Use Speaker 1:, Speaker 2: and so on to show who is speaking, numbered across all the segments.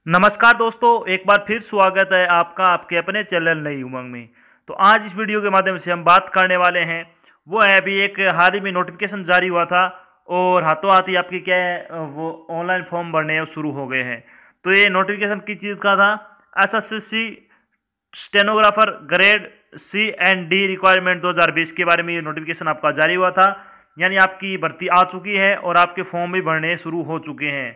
Speaker 1: नमस्कार दोस्तों, एक बार फिर स्वागत है आपका आपके अपने चैनल नई उमंग में। तो आज इस वीडियो के माध्यम से हम बात करने वाले हैं, वो है अभी एक हाल ही में नोटिफिकेशन जारी हुआ था और हाथों हाथ ही आपकी क्या है वो ऑनलाइन फॉर्म भरने शुरू हो गए हैं। तो ये नोटिफिकेशन किस चीज़ का था? SSC stenographer grade C and D requirement 2020 के बारे में ये नोटिफिकेशन आपका जारी हुआ था। यानी आपकी भर्ती आ चुकी है और आपके फॉर्म भी भरने शुरू हो चुके हैं।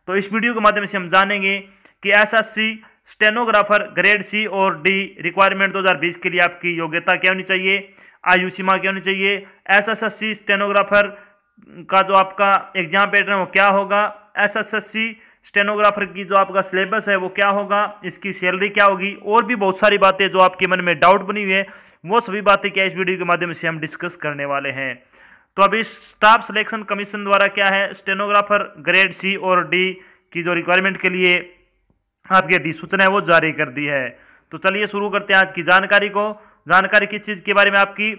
Speaker 1: तो इस वीडियो के माध्यम से हम जानेंगे कि एसएससी स्टेनोग्राफर ग्रेड सी और डी रिक्वायरमेंट 2020 के लिए आपकी योग्यता क्या होनी चाहिए, आयु सीमा क्या होनी चाहिए, एसएससी स्टेनोग्राफर का जो आपका एग्जाम पैटर्न वो क्या होगा, एसएससी स्टेनोग्राफर की जो आपका सिलेबस है वो क्या होगा, इसकी सैलरी क्या होगी, और भी बहुत सारी बातें जो आपके मन में डाउट बनी हुई है वो सभी बातें क्या इस वीडियो के माध्यम से हम डिस्कस करने वाले हैं। तो अभी स्टाफ सिलेक्शन कमीशन द्वारा क्या है स्टेनोग्राफर ग्रेड सी और डी की जो रिक्वायरमेंट के लिए आपकी अधिसूचना है वो जारी कर दी है। तो चलिए शुरू करते हैं आज की जानकारी को। जानकारी किस चीज़ के बारे में? आपकी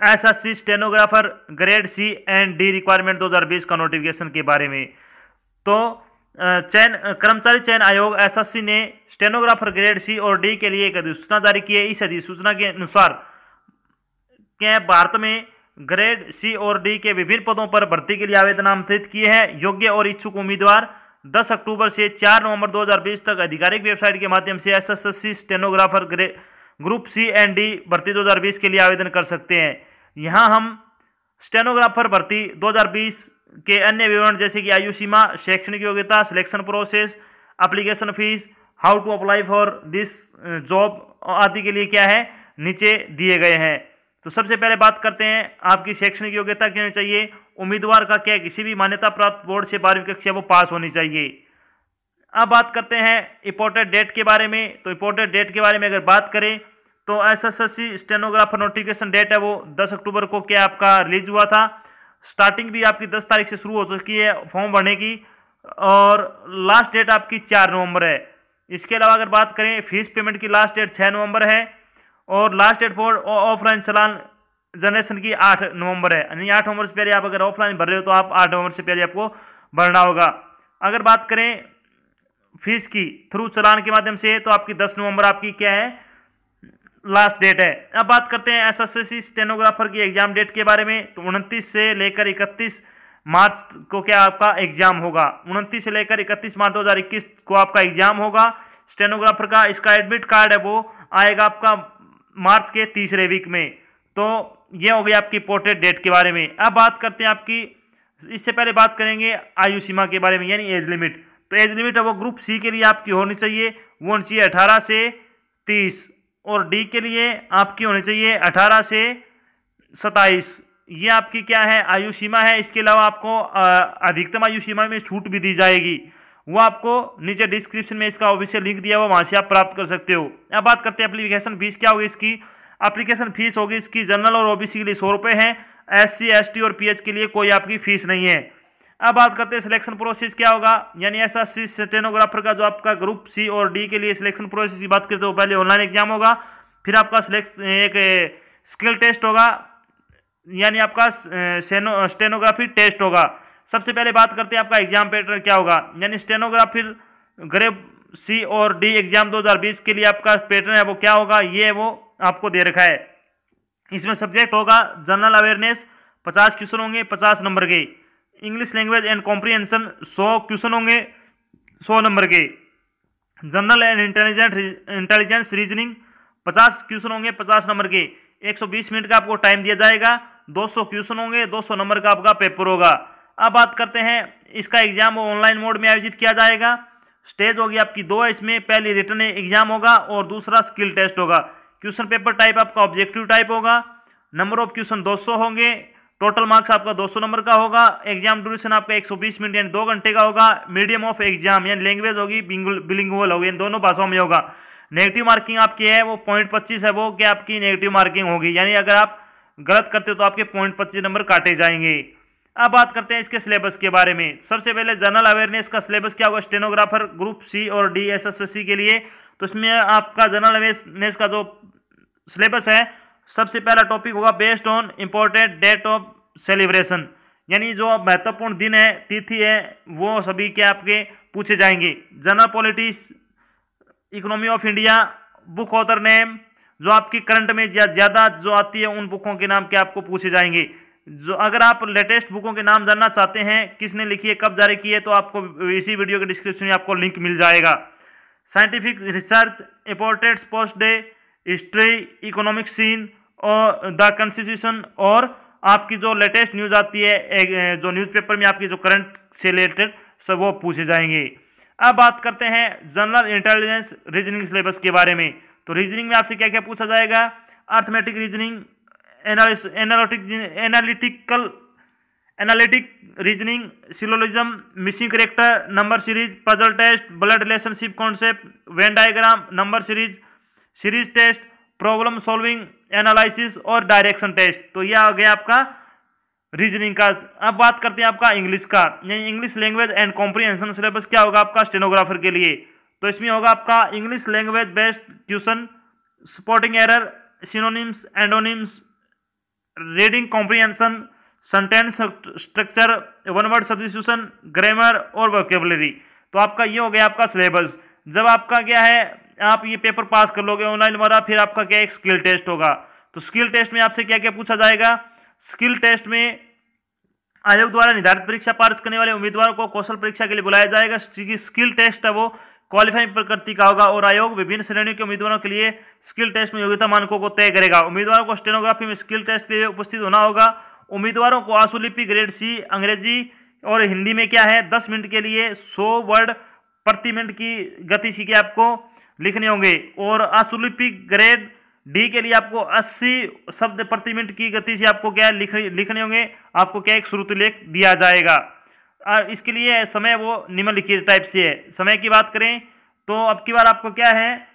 Speaker 1: SSC stenographer grade C and D requirement 2020 का नोटिफिकेशन के बारे में। तो कर्मचारी चयन आयोग एसएससी ने स्टेनोग्राफर ग्रेड सी और डी के लिए एक अधिसूचना जारी की है। इस अधिसूचना के अनुसार क्या भारत में ग्रेड सी और डी के विभिन्न पदों पर भर्ती के लिए आवेदन आमंत्रित किए हैं। योग्य और इच्छुक उम्मीदवार 10 अक्टूबर से 4 नवंबर 2020 तक आधिकारिक वेबसाइट के माध्यम से SSC stenographer group C and D भर्ती 2020 के लिए आवेदन कर सकते हैं। यहाँ हम स्टेनोग्राफर भर्ती 2020 के अन्य विवरण जैसे कि आयु सीमा, शैक्षणिक योग्यता, selection process, application fees, how to apply for this job आदि के लिए क्या है नीचे दिए गए हैं। तो सबसे पहले बात करते हैं आपकी शैक्षणिक योग्यता क्या होनी चाहिए। उम्मीदवार का क्या किसी भी मान्यता प्राप्त बोर्ड से 12वीं कक्षा वो पास होनी चाहिए। अब बात करते हैं इंपॉर्टेंट डेट के बारे में। तो इंपॉर्टेंट डेट के बारे में अगर बात करें तो एसएससी स्टेनोग्राफर नोटिफिकेशन डेट है वो 10 अक्टूबर को क्या आपका रिलीज हुआ था। स्टार्टिंग भी आपकी 10 तारीख से शुरू हो चुकी है फॉर्म भरने की और लास्ट डेट आपकी 4 नवंबर है। इसके अलावा अगर बात करें फीस पेमेंट की लास्ट डेट 6 नवंबर है और last date for offline challan generation की 8 नवंबर है। यानी 8 नवंबर से पहले आप अगर ऑफलाइन भर रहे हो तो आप 8 नवंबर से पहले आपको भरना होगा। अगर बात करें फीस की थ्रू चलान के माध्यम से तो आपकी 10 नवंबर आपकी क्या है लास्ट डेट है। अब बात करते हैं एसएससी स्टेनोग्राफर की एग्जाम डेट के बारे में। तो 29 से लेकर 31 मार्च को क्या आपका एग्जाम होगा। 29 से लेकर 31 मार्च 2021 को आपका एग्जाम होगा स्टेनोग्राफर का। इसका एडमिट कार्ड है वो आएगा आपका मार्च के तीसरे वीक में। तो ये हो गई आपकी इंपॉर्टेंट डेट के बारे में। अब बात करते हैं आपकी, इससे पहले बात करेंगे आयु सीमा के बारे में यानी एज लिमिट। तो एज लिमिट है वो ग्रुप सी के लिए आपकी होनी चाहिए, वो होनी चाहिए 18 से 30 और डी के लिए आपकी होनी चाहिए 18 से 27। ये आपकी क्या है आयु सीमा है। इसके अलावा आपको अधिकतम आयु सीमा में छूट भी दी जाएगी, वो आपको नीचे डिस्क्रिप्शन में इसका ऑफिशियल लिंक दिया हुआ वहां से आप प्राप्त कर सकते हो। अब बात करते हैं एप्लीकेशन फीस क्या होगी इसकी। एप्लीकेशन फीस होगी इसकी जनरल और ओबीसी के लिए 100 रुपये है, एससी एसटी और पीएच के लिए कोई आपकी फीस नहीं है। अब बात करते हैं सिलेक्शन प्रोसेस क्या होगा। यानी एसएससी स्टेनोग्राफर का जो आपका ग्रुप सी और डी के लिए सिलेक्शन प्रोसेस की बात करते हो, पहले ऑनलाइन एग्जाम होगा, फिर आपका एक स्किल टेस्ट होगा यानी आपका स्टेनोग्राफी टेस्ट होगा। सबसे पहले बात करते हैं आपका एग्जाम पैटर्न क्या होगा। यानी स्टेनोग्राफर ग्रेड सी और डी एग्जाम 2020 के लिए आपका पैटर्न है वो क्या होगा, ये वो आपको दे रखा है। इसमें सब्जेक्ट होगा जनरल अवेयरनेस 50 क्वेश्चन होंगे 50 नंबर के, English language and comprehension 100 question होंगे 100 नंबर के, general and intelligence reasoning 50 question होंगे 50 नंबर के, 120 मिनट का आपको टाइम दिया जाएगा, 200 क्वेश्चन होंगे 200 नंबर का आपका पेपर होगा। अब बात करते हैं इसका एग्जाम ऑनलाइन मोड में आयोजित किया जाएगा। स्टेज होगी आपकी 2 है इसमें, पहली रिटन एग्जाम होगा और दूसरा स्किल टेस्ट होगा। क्वेश्चन पेपर टाइप आपका ऑब्जेक्टिव टाइप होगा, नंबर ऑफ क्वेश्चन 200 होंगे, टोटल मार्क्स आपका 200 नंबर का होगा। एग्जाम ड्यूरेशन आपका 120 मिनट यानी 2 घंटे का होगा। मीडियम ऑफ एग्जाम यानी लैंग्वेज होगी बिलिंगुअल होगी, इन दोनों भाषाओं में होगा। नेगेटिव मार्किंग आपकी है वो 0.25 है, वो क्या आपकी नेगेटिव मार्किंग होगी, यानी अगर आप गलत करते हो तो आपके 0.25 नंबर काटे जाएंगे। अब बात करते हैं इसके सिलेबस के बारे में। सबसे पहले जनरल अवेयरनेस का सिलेबस क्या होगा स्टेनोग्राफर ग्रुप सी और डी एसएससी के लिए। तो इसमें आपका जनरल अवेयरनेस का जो सिलेबस है, सबसे पहला टॉपिक होगा based on important date of celebration, यानी जो महत्वपूर्ण दिन है तिथि है वो सभी के आपके पूछे जाएंगे। General politics, economy of India, book author name, जो आपकी करंट में ज़्यादा जो आती है उन बुकों के नाम के आपको पूछे जाएंगे। जो अगर आप लेटेस्ट बुकों के नाम जानना चाहते हैं, किसने लिखी है, कब जारी की है, तो आपको इसी वीडियो के डिस्क्रिप्शन में आपको लिंक मिल जाएगा। Scientific research, important post day, history, economic scene और द कॉन्स्टिट्यूशन, और आपकी जो लेटेस्ट न्यूज़ आती है जो न्यूज़पेपर में आपकी जो करंट से रिलेटेड सब वो पूछे जाएंगे। अब बात करते हैं जनरल इंटेलिजेंस रीजनिंग सिलेबस के बारे में। तो रीजनिंग में आपसे क्या क्या पूछा जाएगा? Arithmetic reasoning, analytic reasoning, syllogism, missing character, number series, puzzle test, blood relationship concept, Venn diagram, number series test, problem solving, analysis और डायरेक्शन टेस्ट। तो यह आ गया आपका रीजनिंग का। अब बात करते हैं आपका इंग्लिश का। English language and comprehension syllabus क्या होगा आपका स्टेनोग्राफर के लिए? तो इसमें होगा आपका English language based question, spotting error, synonyms, antonyms, reading comprehension, sentence structure, one word substitution, grammar और वोकेबलरी। तो आपका ये हो गया आपका सिलेबस। जब आपका क्या है, आप ये पेपर पास कर लोगे ऑनलाइन द्वारा, फिर आपका क्या एक स्किल टेस्ट होगा। तो स्किल टेस्ट में आपसे क्या क्या पूछा जाएगा? स्किल टेस्ट में आयोग द्वारा निर्धारित परीक्षा पास करने वाले उम्मीदवारों को कौशल परीक्षा के लिए बुलाया जाएगा। स्किल टेस्ट है वो क्वालिफाइंग प्रकृति का होगा और आयोग विभिन्न श्रेणियों के उम्मीदवारों के लिए स्किल टेस्ट में योग्यता मानकों को तय करेगा। उम्मीदवारों को स्टेनोग्राफी में स्किल टेस्ट के लिए उपस्थित होना होगा। उम्मीदवारों को आशुलिपि ग्रेड सी अंग्रेजी और हिंदी में क्या है 10 मिनट के लिए 100 वर्ड प्रति मिनट की गति से आपको लिखने होंगे, और आशुलिपि ग्रेड डी के लिए आपको 80 शब्द प्रति मिनट की गति से आपको क्या लिखने होंगे। आपको क्या एक श्रुतिलेख दिया जाएगा। इसके लिए समय वो निम्नलिखित टाइप से है। समय की बात करें तो अब की बार आपको क्या है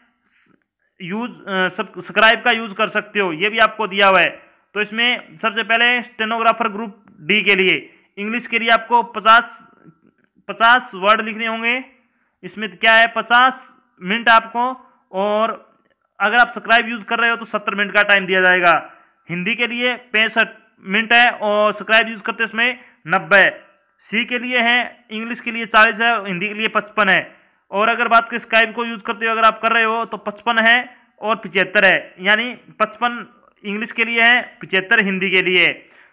Speaker 1: सब्सक्राइब का यूज कर सकते हो, ये भी आपको दिया हुआ है। तो इसमें सबसे पहले स्टेनोग्राफर ग्रुप डी के लिए इंग्लिश के लिए आपको 50 वर्ड लिखने होंगे। इसमें क्या है 50 मिनट आपको, और अगर आप सब्सक्राइब यूज कर रहे हो तो 70 मिनट का टाइम दिया जाएगा। हिंदी के लिए 65 मिनट है और सब्सक्राइब यूज करते इसमें 90। सी के लिए है, इंग्लिश के लिए 40 है, हिंदी के लिए 55 है। और अगर बात करें स्काइप को यूज करते हो अगर आप कर रहे हो तो 55 है और 75 है, यानी 55 इंग्लिश के लिए है, 75 हिंदी के लिए है।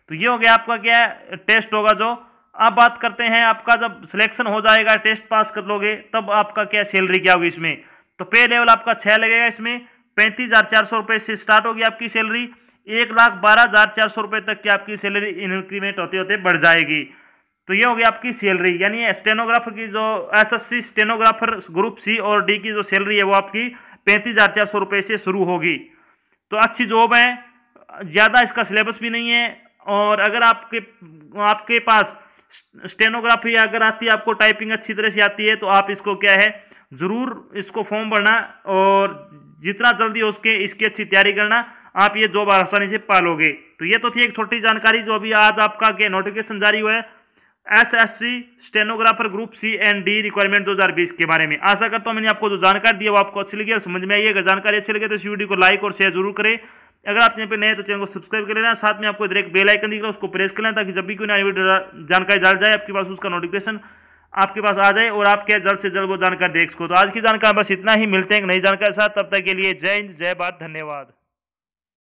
Speaker 1: तो ये हो गया आपका क्या टेस्ट होगा जो। अब बात करते हैं आपका जब सिलेक्शन हो जाएगा, टेस्ट पास कर लोगे, तब आपका क्या सैलरी क्या होगी इसमें। तो पे लेवल आपका 6 लगेगा। इसमें 35,400 रुपये से स्टार्ट होगी आपकी सैलरी, 1,12,400 रुपये तक की आपकी सैलरी इंक्रीमेंट होते होते बढ़ जाएगी। तो ये हो गया आपकी सैलरी, यानी स्टेनोग्राफर की जो एसएससी स्टेनोग्राफर ग्रुप सी और डी की जो सैलरी है वो आपकी 35,400 रुपये से शुरू होगी। तो अच्छी जॉब है, ज़्यादा इसका सिलेबस भी नहीं है। और अगर आपके पास स्टेनोग्राफी अगर आती है, आपको टाइपिंग अच्छी तरह से आती है, तो आप इसको क्या है ज़रूर इसको फॉर्म भरना और जितना जल्दी हो सके इसकी अच्छी तैयारी करना, आप ये जॉब आसानी से पालोगे। तो ये तो थी एक छोटी जानकारी जो अभी आज आपका के नोटिफिकेशन जारी हुआ है SSC stenographer group C and D requirement 2020 के बारे में। आशा करता हूँ मैंने आपको जो जानकारी दी है वो आपको अच्छी लगी और समझ में आई है। अगर जानकारी अच्छी लगे तो इस वीडियो को लाइक और शेयर जरूर करें। अगर आप चैनल पे नए हैं तो चैनल को सब्सक्राइब कर लेना, साथ में आपको इधर एक बेल आइकन दिख रहा है उसको प्रेस कर लेना, ताकि जब भी कोई नई वीडियो जानकारी डाल जाए आपके पास उसका नोटिफिकेशन आपके पास आ जाए और आप क्या जल्द से जल्द वो जानकारी देख सको। तो आज की जानकारी बस इतना ही, मिलते हैं एक नई जानकारी के साथ, तब तक के लिए जय हिंद, जय भारत, धन्यवाद।